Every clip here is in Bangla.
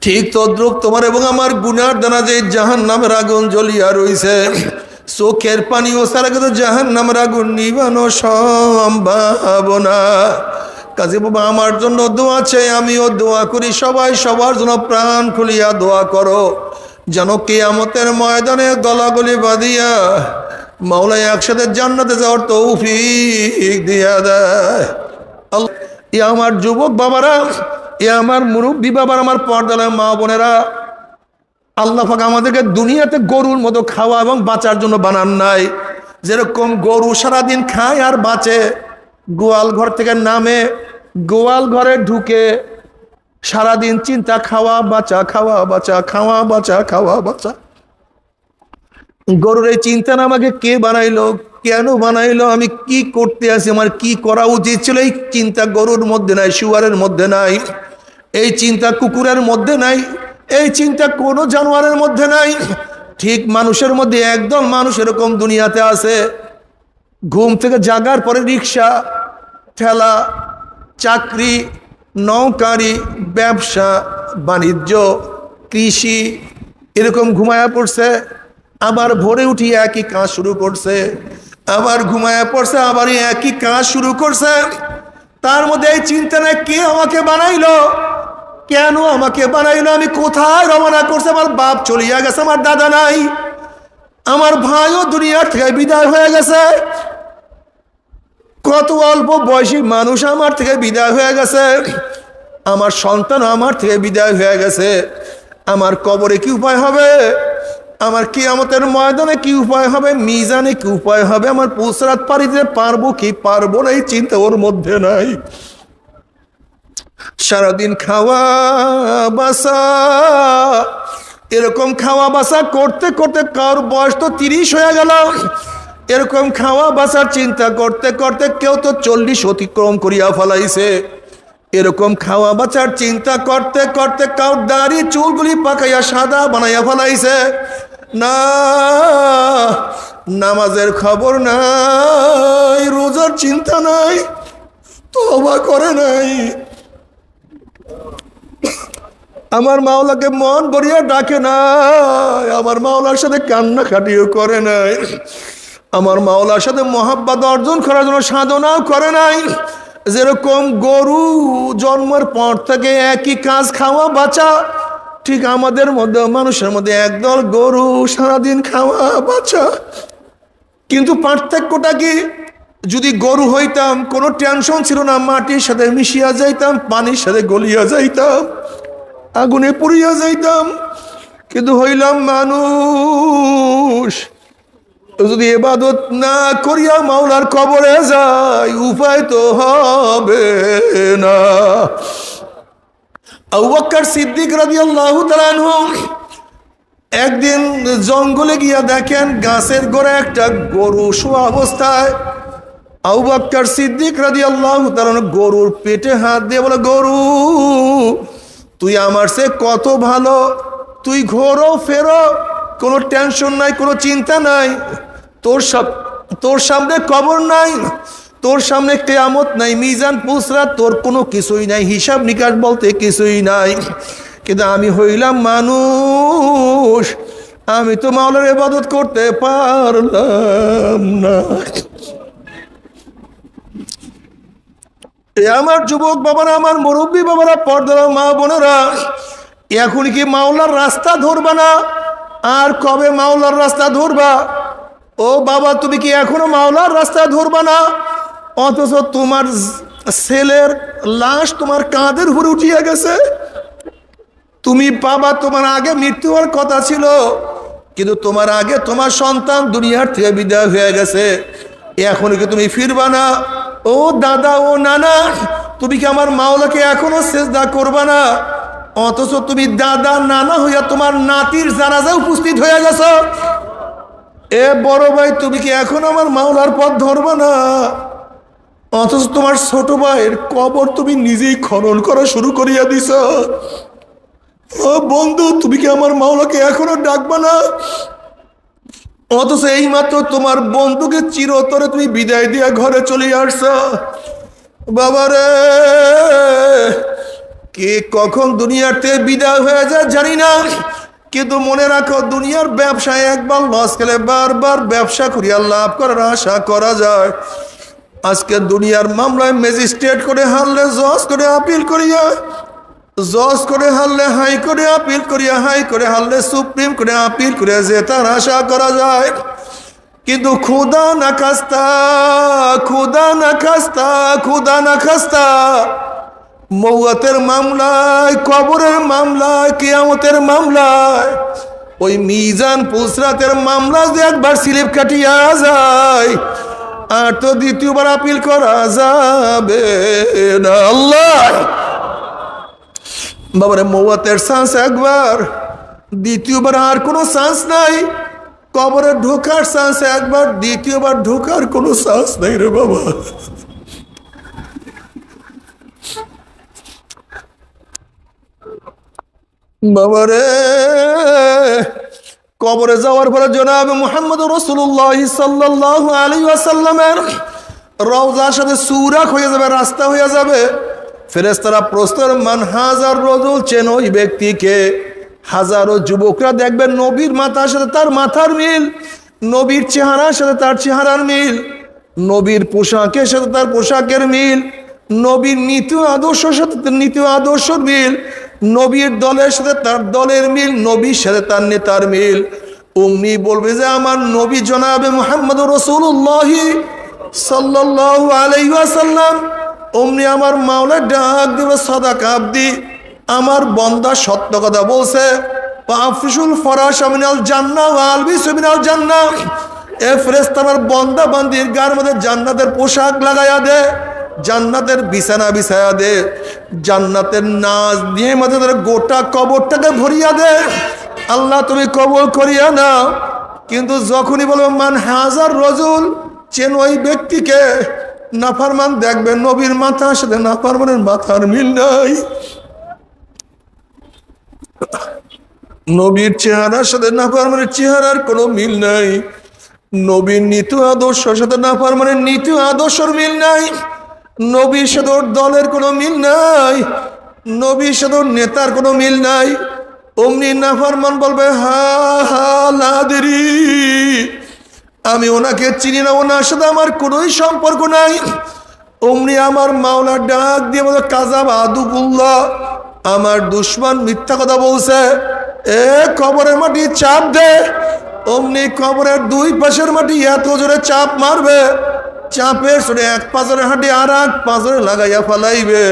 ঠিক তদ্রুপ তোমার এবং আমার গুনার দানা যে জাহান্নামের আগুন জ্বলিয়া রইছে, চোখের পানি ও সারা কিন্তু জাহান্নামের আগুন নিবানো সম্ভব না। কাজে বাবা আমার জন্য দোয়া চাই, আমিও দোয়া করি, সবাই সবার জন্য প্রাণ খুলিয়া দোয়া করো, যেন কিয়ামতের ময়দানে গলাগলি বাঁধিয়া মাওলা একসাথে জান্নাতে যাওয়ার তৌফিক দিয়া দেয়। আল্লাহ, আমার যুবক বাবারা, আমার মুরব্বী বাবার, আমার পর্দার মা বোনেরা, আল্লাহ পাক আমাদেরকে দুনিয়াতে গরুর মতো খাওয়া এবং বাঁচার জন্য বানান নাই। যেরকম গরু সারাদিন খায় আর বাঁচে, গোয়াল ঘর থেকে নামে, গোয়াল ঘরে ঢুকে সারাদিন চিন্তা, খাওয়া বাঁচা, খাওয়া বাঁচা, খাওয়া বাঁচা, খাওয়া বাঁচা। গরুর এই চিন্তা না আমাকে কে বানাইলো, কেন বানাইলো, আমি কি করতে আছি, আমার কি করা উচিত ছিল, এই চিন্তা গরুর মধ্যে নাই, শুয়ারের মধ্যে নাই, এই চিন্তা কুকুরের মধ্যে নাই, এই চিন্তা কোনো জানোয়ারের মধ্যে নাই। ঠিক মানুষের মধ্যে একদল মানুষ এরকম দুনিয়াতে আছে, ঘুম থেকে জাগার পরে রিক্সা, ঠেলা, চাকরি, নৌকারি, ব্যবসা বাণিজ্য, কৃষি, এরকম ঘুমায়া পড়ছে, আবার ভোরে উঠিয়ে একই কাজ শুরু করছে, আবার ঘুমায়া পড়ছে, আবার একই কাজ শুরু করছে। তার মধ্যে এই চিন্তা নাই কে আমাকে বানাইলো, কেন আমাকে বানাইলো, আমি কোথায় রওনা করছে, আমার বাপ চলিয়া গেছে, আমার দাদা নাই, আমার ভাইও দুনিয়ার থেকে বিদায় হয়ে গেছে, কত অল্প বয়সী মানুষ আমার থেকে বিদায় হয়ে গেছে, আমার সন্তান আমার থেকে বিদায় হয়ে গেছে। আমার কবরে কি উপায় হবে, আমার কিয়ামতের ময়দানে কি উপায় হবে, মিজানে কি উপায় হবে, আমার পুসরাত পাড়ি দিতে পারবো কি পারবো না, এই চিন্তা ওর মধ্যে নাই। সারাদিন খাওয়া বাসা, এরকম খাওয়া বাসা করতে করতে কার বয়স তো 30 হয়ে গেল, এরকম খাওয়া বাসার চিন্তা করতে করতে কেউ তো 40 অতিক্রম করিয়া ফেলাইছে, এরকম খাওয়া বাঁচার চিন্তা করতে করতে কাউ দাড়ি চুলগুলি পাকাইয়া সাদা বানাইয়া ফেলাইছে। না, নামাজের খবর নাই, রোজার চিন্তা নাই, তওবা করে নাই, আমার মাওলাকে মন ভরিয়া ডাকে নাই, আমার মাওলার সাথে কান্নাকাটিও করে নাই, আমার মাওলার সাথে মহাব্বত অর্জন করার জন্য সাধনাও করে নাই। যেরকম গরু জন্মের পর থেকে একই কাজ, খাওয়া বাঁচা, ঠিক আমাদের মধ্যে মানুষের মধ্যে একদল গরু সারাদিন খাওয়া বাঁচা। কিন্তু পার্থক্যটা কি, যদি গরু হইতাম কোনো টেনশন ছিল না, মাটির সাথে মিশিয়া যাইতাম, পানির সাথে গলিয়া যাইতাম, আগুনে পুড়িয়া যাইতাম। কিন্তু হইলাম মানুষ, যদি ইবাদত না করিয়া মাওলার কবরে যাই, উপায় তো হবে না। আবু বকর সিদ্দিক রাদিয়াল্লাহু তাআলা আনহু একদিন জঙ্গলে গিয়া দেখেন গাছের গোড়ায় একটা গরু শোয়া অবস্থায়। আবু বকর সিদ্দিক রাদিয়াল্লাহু তাআলা গরুর পেটে হাত দিয়ে বলে, গরু তুই আমার সে কত ভালো, তুই ঘোরো ফেরো, কোনো টেনশন নাই, কোনো চিন্তা নাই, তোর সামনে কবর নাই, তোর সামনে কিয়ামত নাই, মিজান পুসরা, তোর কোনো কিছুই নাই, হিসাব নিকাশ বলতে কিছুই নাই। কিন্তু আমি হইলাম মানুষ, আমি তো মাওলার ইবাদত করতে পারলাম না। আমার যুবক বাবারা, আমার মুরব্বী বাবারা, পর্দার মা বোনেরা, এখন কি মাওলার রাস্তা ধরবা না? আর কবে মাওলার রাস্তা ধরবা? ও বাবা, তুমি কি এখনো মাওলার রাস্তা ধরবা না? অথচ তোমার ছেলের লাশ তোমার কাঁধের উপরে উঠিয়া গেছে। তুমি বাবা, তোমার আগে মৃত্যু হওয়ার কথা ছিল, কিন্তু তোমার আগে তোমার সন্তান দুনিয়ার থেকে বিদায় হয়ে গেছে। এখন কি তুমি ফিরবা না? ও দাদা, ও নানা, তুমি কি আমার মাওলাকে এখনো সেজদা করবা না? অথচ তুমি দাদা নানা হইয়া তোমার নাতির জানাজায় উপস্থিত হয়ে গেছো। এ বড় ভাই, তুমি কি এখন আমার মাওলার পথ ধরবা না? অথচ তোমার ছোট ভাইয়ের কবর তুমি নিজেই খনন করা শুরু করিয়া দিছ। ও বন্ধু, তুমি কি আমার মাওলাকে এখনো ডাকবা না? অথচ এইমাত্র তোমার বন্ধুকে চিরতরে তুমি বিদায় দিয়া ঘরে চলে আসছ। বাবারে, কে কখন দুনিয়াতে বিদায় হয়ে যায় জানি না, কিন্তু মনে রাখো দুনিয়ার ব্যবসায় একবার লস খেলে বারবার ব্যবসা করিয়া লাভ করার আশা করা যায়। আজকে দুনিয়ার মামলায় ম্যাজিস্ট্রেট করে হারলে জজ করে আপিল করিয়া, জজ করে হারলে হাই করে আপিল করিয়া, হাই করে হারলে সুপ্রিম করে আপিল করিয়া জেতার আশা করা যায়। কিন্তু খুদা না খাস্তা, খুদা না খাস্তা, খুদা না খাস্তা, মৌয়াতের মামলায়, কবরের মামলায়, কিয়ামতের মামলায়, ওই মিজান পুসরাতের মামলা যে একবার স্লিপ কাটিয়া যায় আর তো দ্বিতীয়বার আপিল করা যাবে না। আল্লাহ বাবারে, মৌয়াতের চান্স একবার, দ্বিতীয়বার আর কোনো চান্স নাই। কবরে ঢোকার চান্স একবার, দ্বিতীয়বার ঢোকার কোনো চান্স নাই রে বাবা। বাবারে, কবরে যাওয়ার পরে জনাব মুহাম্মদ রাসূলুল্লাহ সাল্লাল্লাহু আলাইহি ওয়াসাল্লামের রওজার সাথে সুরাক হয়ে যাবে, রাস্তা হয়ে যাবে। ফেরেশতারা প্রশ্নের মান হাজার রজুল, চেন ওই ব্যক্তিকে। হাজারো যুবকরা দেখবেন নবীর মাথার সাথে তার মাথার মিল, নবীর চেহারার সাথে তার চেহারার মিল, নবীর পোশাকের সাথে তার পোশাকের মিল, নবীর নীতি আদর্শের সাথে তার নীতি আদর্শের মিল, নবীর দলের সাথে তার দলের মিল, নবীর সাথে তার নেতার মিল। অমনি বলবে যে আমার নবী জনাবে মুহাম্মদ রাসূলুল্লাহ সাল্লাল্লাহু আলাইহি ওয়াসাল্লাম। অমনি আমার মাওলা ডাক দেবে, সাদাকা আবদি, আমার বন্দা সত্য কথা বলছে। আফরিসুল ফরাশ মিনাল জান্নাহ ওয়া আলবিসু মিনাল জান্নাহ। এ ফেরেশতা আমার বন্দা বান্দির গায়ের মধ্যে জান্নাতের পোশাক লাগায়া দে, জান্নাতের বিছানা বিছায়া দে, জান্নাতের নাজ দিয়ে মধ্যে গোটা কবরটাকে ভরিয়া দে। আল্লাহ তুমি কবুল করিয়া নাও। কিন্তু যখনই বলবো মান হাজার রজুল, চেন ওই ব্যক্তিকে, নাফরমান দেখবেন নবীর মাথার সাথে নাফরমানের মাথার মিল নাই, নবীর চেহারার সাথে নাফরমানের চেহারার কোনো মিল নাই, নবীর নীতি আদর্শের সাথে নাফরমানের নীতি আদর্শের মিল নাই, নবীর সাথে দলের কোনো মিল নাই, নবীর সাথে নেতার কোনো মিল নাই। অমনি নাফরমান বলবে হা হা লাদেরি, আমি ওনাকে চিনি না, ওনার সাথে আমার কোনোই সম্পর্ক নাই। অমনি আমার মাওলা ডাক দিয়ে বলে কাযাব আদুকুল্লাহ, আমার দুশমন মিথ্যা কথা বলছে, এ কবরের মাটি চাপ দে। অমনি কবরের দুই পাশের মাটি এত জোরে চাপ মারবে, চাপের সরে এক পাঁজরের হাঁটি আর এক পাঁজরে লাগাইয়া ফেলাইবে।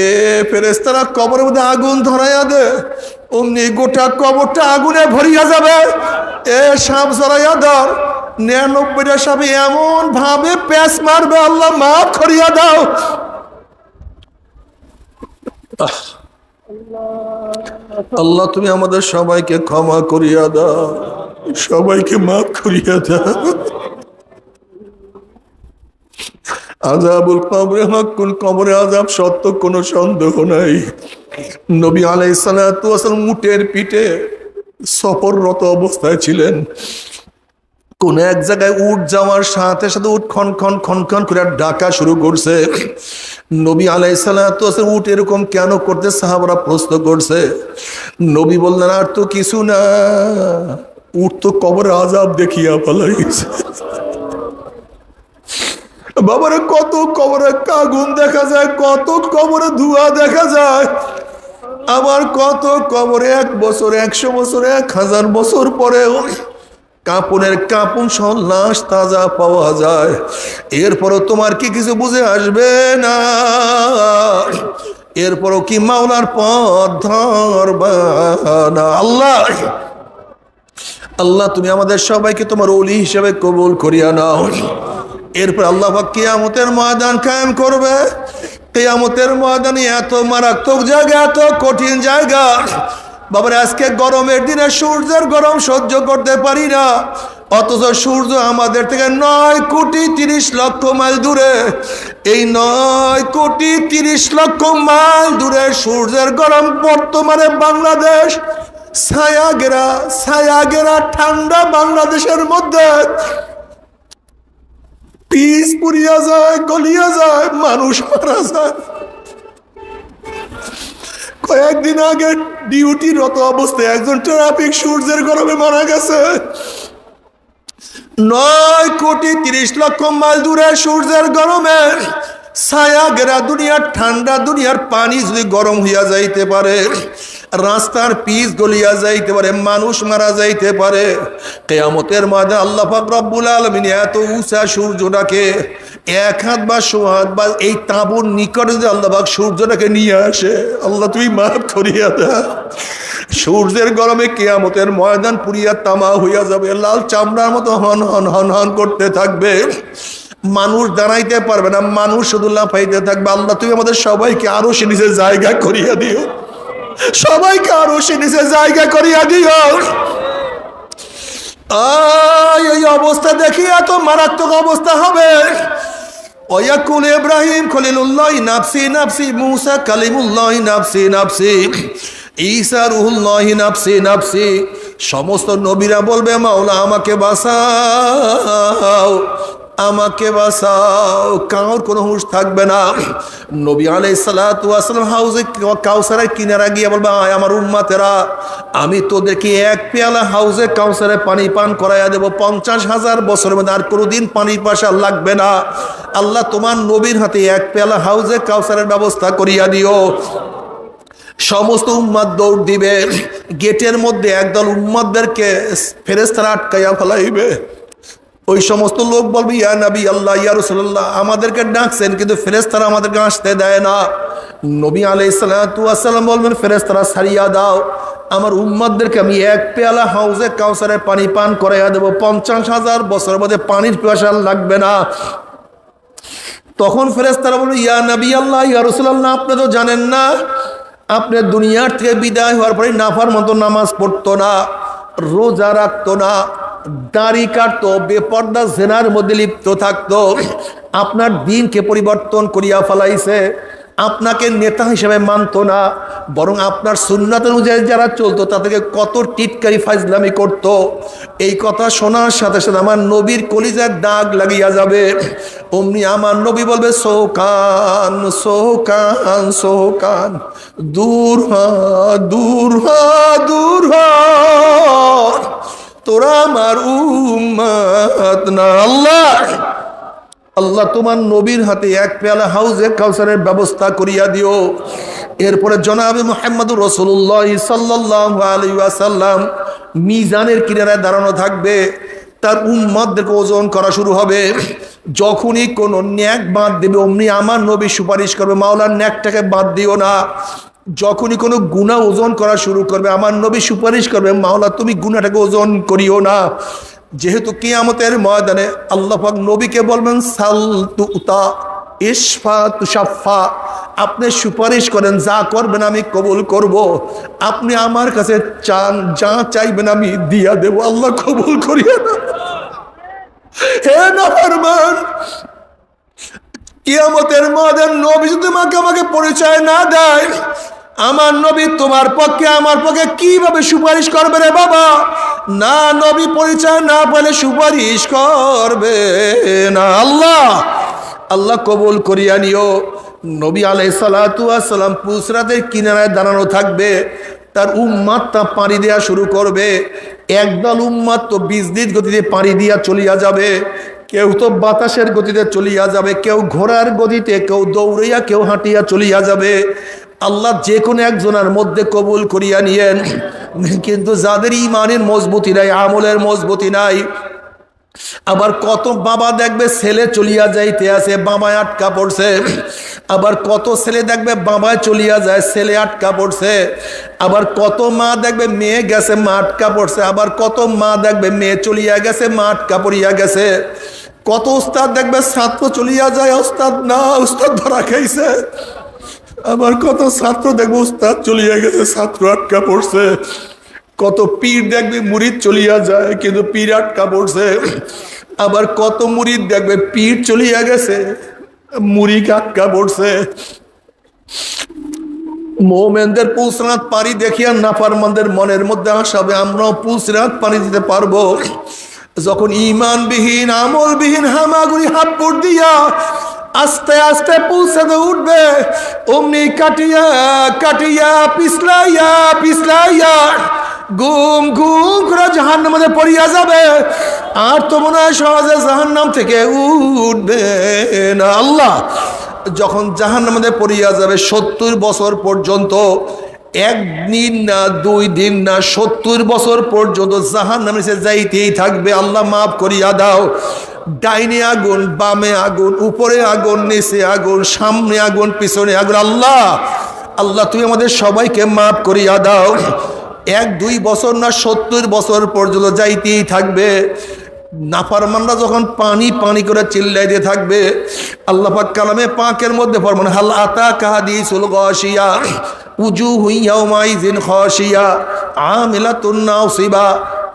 এ ফেরেশতারা কবরের মধ্যে আগুন ধরাইয়া দে, অমনি গোটা কবরটা আগুনে ভরিয়া যাবে। এ সাপ জড়াইয়া ধর, 99টা সাপে এমন ভাবে প্যাঁচ মারবে, আল্লাহ মাফ করিয়া দাও। আল্লাহ তুমি আমাদের সবাইকে ক্ষমা করিয়া দাও, সবাইকে মাফ করিয়া দাও। আযাবুল কবরে হাক্কুন, কবরে আযাব সত্য, কোনো সন্দেহ নাই। নবী আলাইহিস সালাতু ওয়াস সালাম উটের পিঠে সফররত অবস্থায় ছিলেন। কোন এক জায়গায় উট যাওয়ার সাথে সাথে উট খন খন খন খন করে ডাকা শুরু করছে। নবী আলাইহিস সালাতু ওয়াস সালাম উট এরকম কেন করতে সাহাবারা প্রশ্ন করছে। নবী বললেন আর তো কিছু না, উট তো কবরে আযাব দেখিয়া পালাইছে। বাবারে, কত কবরে আগুন দেখা যায়, কত কবরে ধোঁয়া দেখা যায়, আবার কত কবরে 1 বছর 100 বছর 1000 বছর পরেও কাপনের কাপন সহ লাশ তাজা পাওয়া যায়। এরপরও তোমার কি কিছু বুঝে আসবে না? এরপরও কি মাওলার পথ ধরবা না? আল্লাহ আল্লাহ তুমি আমাদের সবাইকে তোমার ওলি হিসেবে কবুল করিয়া নাও। এরপর আল্লাহ পাক কিয়ামতের ময়দান কায়েম করবে। কিয়ামতের ময়দানে এত মারাত্মক জায়গা, এত কঠিন জায়গা। বাবার, আজকে গরমের দিনে সূর্যের গরম সহ্য করতে পারি না, অথচ সূর্য আমাদের থেকে 9 কোটি 30 লক্ষ মাইল দূরে। এই 9 কোটি 30 লক্ষ মাইল দূরে সূর্যের গরম বর্তমানে বাংলাদেশ ছায়াগেরা ঠান্ডা বাংলাদেশের মধ্যে পিস পুড়িয়া যায়, গলিয়া যায়, মানুষ মারা যায়। কয়েকদিন আগে ডিউটিরত অবস্থায় একজন ট্রাফিক সূর্যের গরমে মারা গেছে। 9,30,00,000 মাইল দূরে সূর্যের গরমে ছায়া ঘেরা দুনিয়ার ঠান্ডা দুনিয়ার পানি যদি গরম হইয়া যাইতে পারে, রাস্তার পিচ গলিয়া যাইতে পারে, মানুষ মারা যাইতে পারে, কিয়ামতের ময়দানে আল্লাহ পাক রব্বুল আলামিন এত উঁচা সূর্যটাকে 1 হাত বা 100 হাত বা এই তাঁবুর নিকটে যদি আল্লাহ পাক সূর্যটাকে নিয়ে আসে, আল্লাহ তুমি মাফ করিয়া দাও। সূর্যের গরমে কিয়ামতের ময়দান পুরিয়া তামা হইয়া যাবে, লাল চামড়ার মতো হন হন হন হন করতে থাকবে, মানুষ দাঁড়াইতে পারবে না, মানুষ শুধু লাফাইতে থাকবে। আল্লাহ তুমি আমাদের সবাইকে আরো সে নিচে জায়গা করিয়া দিও, সবাইকে আরো সে নিচে জায়গা করিয়া দিও। এই অবস্থা দেখি এত মারাত্মক অবস্থা হবে। ওয়াকুল ইব্রাহিম খলিলুল্লাহ নাফসি নাফসি, মুসা কালিমুল্লাহ নাফসি নাফসি, ঈসা রুহুল্লাহ নাফসি নাফসি। সমস্ত নবীরা বলবে মাওলা আমাকে বাঁচাও, আমাকে বাঁচাও। কাউর কোনো হুঁশ থাকবে না। নবী আলাইহিস সালাতু ওয়াস সালাম হাউজে কাউসারের কিনারা গিয়ে বলবে আয় আমার উম্মতেরা, আমি তোদেরকে 1 পেয়ালা হাউজে কাউসারে পানি পান করাইয়া দেব, 50,000 বছরের মধ্যে আর কোনোদিন পানির পাশা লাগবে না। আল্লাহ তোমার নবীর হাতে 1 পেয়ালা হাউজে কাউসারের ব্যবস্থা করিয়া দিও। সমস্ত উম্মত দৌড় দিবে, গেটের মধ্যে একদল উম্মতদেরকে ফেরেশতারা আটকাইয়া ফেলাইবে। ওই সমস্ত লোক বলবে ইয়া নবী আল্লাহ, ইয়া রাসূলুল্লাহ, আমাদেরকে ডাকছেন কিন্তু ফেরেশতারা আমাদেরকে আসতে দেয় না। নবী আলাইহিস সালাতু ওয়াস সালাম বলবেন ফেরেশতারা ছাড়িয়া দাও, আমার উম্মতদেরকে আমি 1 পেয়ালা হাউজে কাউসারের পানি পান করাইয়া দেব, 50,000 বছরের মধ্যে পানির পিপাসা লাগবে না। তখন ফেরেশতারা বলবে ইয়া নবী আল্লাহ, ইয়া রাসূলুল্লাহ, আপনি তো জানেন না, আপনি দুনিয়ার থেকে বিদায় হওয়ার পরে নাফার মতো নামাজ পড়তো না, রোজা রাখতো না, দাড়ি কাটতো, বেপর্দা জেনার মধ্যে লিপ্ত থাকতো। আপনার দিনকে পরিবর্তন করিয়া ফেলাইছে, আপনাকে নেতা হিসেবে মানতো না, বরং আপনার সুন্নাত অনুযায়ী যারা চলতো তাদেরকে কত টিটকারি ফাজলামি করত। এই কথা শোনার সাথে সাথে আমার নবীর কলিজার দাগ লাগিয়া যাবে। অমনি আমার নবী বলবে সোহকান সোহকান সোহকান, দূর হ দূর হ দূর হ, তোরা আমার উম্মত না। আল্লাহ আল্লাহ তোমার নবীর হাতে 1 পেয়ালা হাউজে কাউসারের ব্যবস্থা করিয়া দিও। এরপরে জনাবে মুহাম্মদুর রাসূলুল্লাহ সাল্লাল্লাহু আলাইহি ওয়াসাল্লাম মিজানের কিনারায় দাঁড়ানো থাকবে, তার উম্মতদেরকে ওজন করা শুরু হবে। যখনই কোনো ন্যাক বাদ দেবে অমনি আমার নবী সুপারিশ করবে মাওলার ন্যাকটাকে বাদ দিও না। যখনই কোনো গুনাহ ওজন করা শুরু করবে আমার নবী সুপারিশ করবে মাওলা তুমি গুনাহটাকে ওজন করিও না। যেহেতু কিয়ামতের ময়দানে আল্লাহ পাক নবীকে বলবেন সাল তুতা ইশফা তুশাফা, আপনি সুপারিশ করেন, যা করবেন আমি কবুল করব, আপনি আমার কাছে চান, যা চাইবেন আমি দিয়া দেব, আল্লাহ কবুল করিয়া না। হে নাফরমান, কিয়ামতের ময়দানে নবী যদি আমাকে পরিচয় না দেয়, আমার নবী তোমার পক্ষে আমার পক্ষে কিভাবে সুপারিশ করবে রে বাবা? না, নবী পরিচয় না পেলে সুপারিশ করবে না। আল্লাহ আল্লাহ কবুল করিয়া নিও। নবী আলাইহিস সালাতু ওয়াস সালাম পুসরাতের কিনারায় দাঁড়ানো থাকবে, তার উম্মতটা পাড়ি দেওয়া শুরু করবে। একদল উম্মত তো বিজলির গতিতে পাড়ি দিয়া চলিয়া যাবে, কেউ তো বাতাসের গতিতে চলিয়া যাবে, কেউ ঘোড়ার গতিতে, কেউ দৌড়িয়া, কেউ হাঁটিয়া চলিয়া যাবে। আল্লাহ যে কোনো একজনের মধ্যে কবুল করিয়া নিয়েন। কিন্তু যাদের ইমানের মজবুতি নাই, আমলের মজবুতি নাই, আবার কত বাবা দেখবে ছেলে চলিয়া যাইতে আছে, বাবায় আটকা পড়ছে। আবার কত ছেলে দেখবে বাবায় চলিয়া যায়, ছেলে আটকা পড়ছে। আবার কত মা দেখবে মেয়ে গেছে, মা আটকা পড়ছে। আবার কত মা দেখবে মেয়ে চলিয়া গেছে, মা আটকা পড়িয়া গেছে। কত উস্তাদ দেখবে ছাত্র চলিয়া যায়, উস্তাদ না, উস্তাদ ধরা খাইছে। আবার কত ছাত্র দেখবে উস্তাদ চলিয়া গেছে, ছাত্র আটকা পড়ছে। কত পীর দেখবে মুরিদ চলিয়া যায় কিন্তু পীর আটকা পড়ছে। আবার কত মুরিদ দেখবে পীর চলিয়া গেছে, মুরিদ আটকা পড়ছে। মোমেনদের পুলসরাত পানি দেখিয়া নাফরমানদের মনের মধ্যে আসাবে আমরাও পুলসরাত পানি দিতে পারবো। যখন ইমানবিহীন আমলবিহীন হামাগুড়ি হাতপুর দিয়া আস্তে আস্তে পৌঁছাতে উঠবে, অমনি কাটিয়া কাটিয়া পিছলাইয়া পিছলাইয়া গুম গুম করে জাহান্নামের মধ্যে পড়িয়া যাবে। আর তো মনে হয় সহজে জাহান্নাম থেকে উঠবে না। আল্লাহ যখন জাহান্নামের মধ্যে পড়িয়া যাবে 70 বছর পর্যন্ত, একদিন না 2 দিন না 70 বছর পর্যন্ত জাহান্নামে সে যাইতেই থাকবে। আল্লাহ মাফ করিয়া দাও। ডাইনে আগুন, বামে আগুন, উপরে আগুন, নিচে আগুন, সামনে আগুন, পিছনে আগুন। আল্লাহ আল্লাহ তুমি আমাদের সবাইকে মাফ করিয়া দাও। 1-2 বছর না 70 বছর পর্যন্ত যাইতেই থাকবে। নাফরমানরা যখন পানি পানি করে চিল্লাইতে থাকবে, আল্লাহ পাক কালামে পাকের মধ্যে ফরমান হাল আতাকা হাদিসুল গাশিয়া উজুহু ইয়াউমাইযিন খাশিয়া আমিলাতুন নাসিবা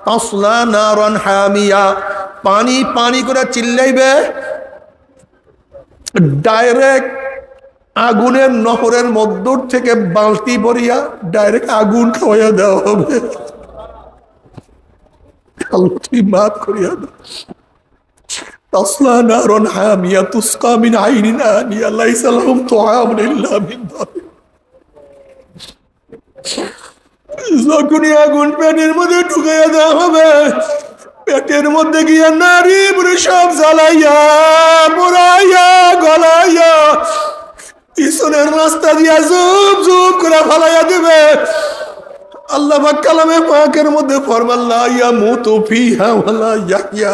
তাসলা নারান হামিয়া। পানি পানি করে চিল্লাইবে, ডাইরেক্ট আগুনের নহরের মধ্য থেকে বালতি ভরিয়া ডাইরেক্ট আগুন খাওয়াইয়া দেওয়া হবে। আল্লাহ তুই মাফ করিয়া দাও। তাসলা নারান হামিয়া তুসকা মিন আইনিন আনিয়া লাইসা লাহুম তুআমুন ইল্লা মিন দারিক। যখনই আগুন পেটের মধ্যে ঢুকাইয়া দেওয়া হবে, পেটের মধ্যে গিয়া নারী বুড়ি সব জ্বালাইয়া পোড়াইয়া গলাইয়া পিছনের রাস্তা দিয়া জুপ জুপ করে ফালাইয়া দেবে। আল্লাহ পাক কালামে পাকের মধ্যে ফরমান লা ইয়ামুতু ফিহা ওয়ালা ইয়াহইয়া।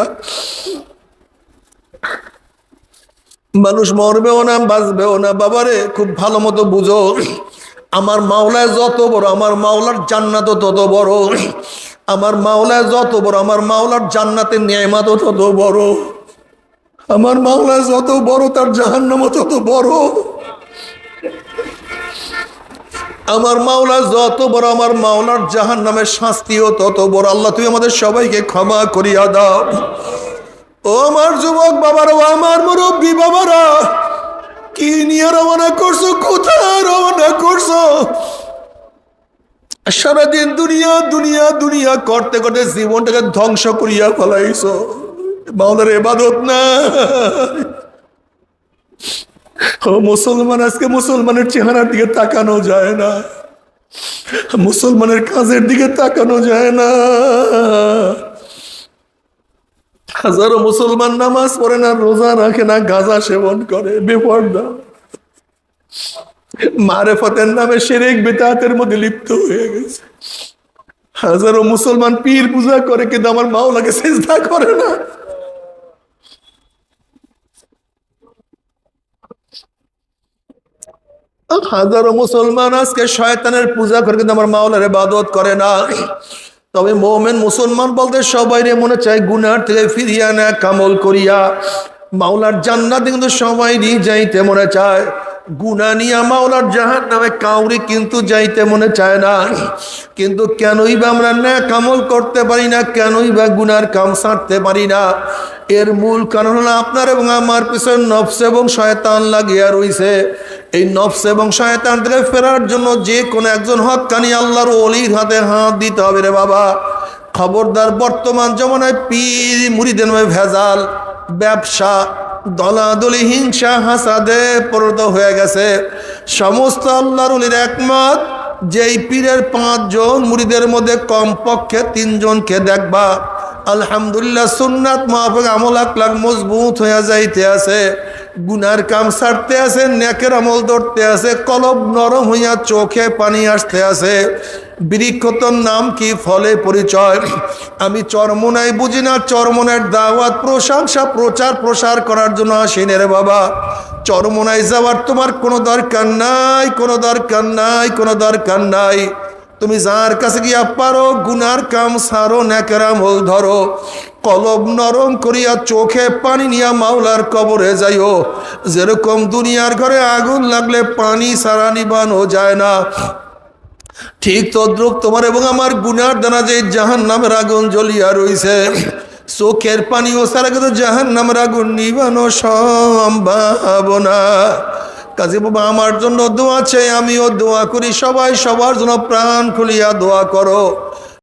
মানুষ মরবেও না বাঁচবেও না। বাবারে খুব ভালো মতো বুঝো, আমার মাওলায় যত বড়, আমার মাওলার জান্নাত তত বড়। আমার মাওলায় যত বড়, আমার মাওলার জান্নাতের নিয়ামত তত বড়। আমার মাওলায় যত বড়, তার জাহান্নামও তত বড়। আমার মাওলা যত বড়, আমার মাওলার জাহান্নামের শাস্তিও তত বড়। আল্লাহ তুমি আমাদের সবাইকে ক্ষমা করিয়া দাও। ও আমার যুবক বাবারা, ও আমার মুরব্বী বাবারা, কি নিয়ে রওনা করছো? কোথায় রওনা করছো? সারাদিন দুনিয়া দুনিয়া দুনিয়া করতে করতে জীবনটাকে ধ্বংস করিয়া ফেলাইছো। মাওলার ইবাদত না। ও মুসলমান, আজকে মুসলমানের চেহারার দিকে তাকানো যায় না, মুসলমানের কাজের দিকে তাকানো যায় না। হাজারো মুসলমান নামাজ পড়ে না, রোজা রাখে না, গাঁজা সেবন করে, বেপরদা, মারেফতের নামে শিরক বিদআতের মধ্যে লিপ্ত হয়ে গেছে। হাজারো মুসলমান পীর পূজা করে, কিন্তু আমার মাওলাকে সিজদা করে না। হাজারো মুসলমান আজকে শয়তানের পূজা করে, কিন্তু আমার মাওলার ইবাদত করে না। তবে মুমিন মুসলমান বলতে সবাই মনে চায় গুনার থেকে ফিরিয়া না কামল করিয়া মাওলার জান্নাতে কিন্তু সবাই যাইতে মনে চায়। গুনাহ নিয়া মাওলার জাহান্নামে কাউরি কিন্তু যাইতে মনে চায় না। কিন্তু কেনই বা আমরা না কামল করতে পারি না, কেনই বা গুনার কাম ছাড়তে পারি না? এর মূল কারণ হলো আপনার এবং আমার পিছনে নফস এবং শয়তান লাগিয়া রইছে। এই নফস এবং শয়তান থেকে ফেরার জন্য যে কোনো একজন হক্কানি আল্লাহর ওলির হাতে হাত দিতে হবে রে বাবা। খবরদার, বর্তমান জমানায় পীর মুরিদের ভেজাল, ব্যবসা, দলাদলি, হিংসা, হাসাদে পরিণত হয়ে গেছে। সমস্ত আল্লাহর ওলির একমত, যেই পীরের 5 জন মুরিদের মধ্যে কমপক্ষে 3 জনকে দেখবা আলহামদুলিল্লাহ সুন্নাত মাফিক আমল আকলাক মজবুত হয়ে যাইতে আছে, গুনার কাম ছাড়তে আছে, নেকের আমল ধরতে আছে, কলব নরম হইয়া চোখে পানি আসতে আছে। বৃক্ষতর নাম কি, ফলে পরিচয়। আমি চরমোনাই বুঝি না, চরমোনার দাওয়াত প্রশংসা প্রচার প্রসার করার জন্য আসিনি রে বাবা। চরমোনাই যাওয়ার তোমার কোনো দরকার নাই, কোনো দরকার নাই, কোনো দরকার নাই। তুমি যার কাছে গিয়া পারো গুনার কাম সারো, নেকের আমল ধরো, কলব নরম করিয়া চোখে পানি নিয়া মাওলার কবরে যাইও। যেরকম দুনিয়ার ঘরে আগুন লাগলে পানি ছাড়া নিবানো যায় না, ঠিক তদ্রুপ তোমার এবং আমার গুনার দানা যে জাহান্নামের আগুন জ্বলিয়া রইছে, চোখের পানিও ছাড়া কিন্তু জাহান্নামের আগুন নিবানো সম্ভব না। কাজী বাবা আমার জন্য দোয়া চাই, আমিও দোয়া করি, সবাই সবার জন্য প্রাণ খুলিয়া দোয়া করো।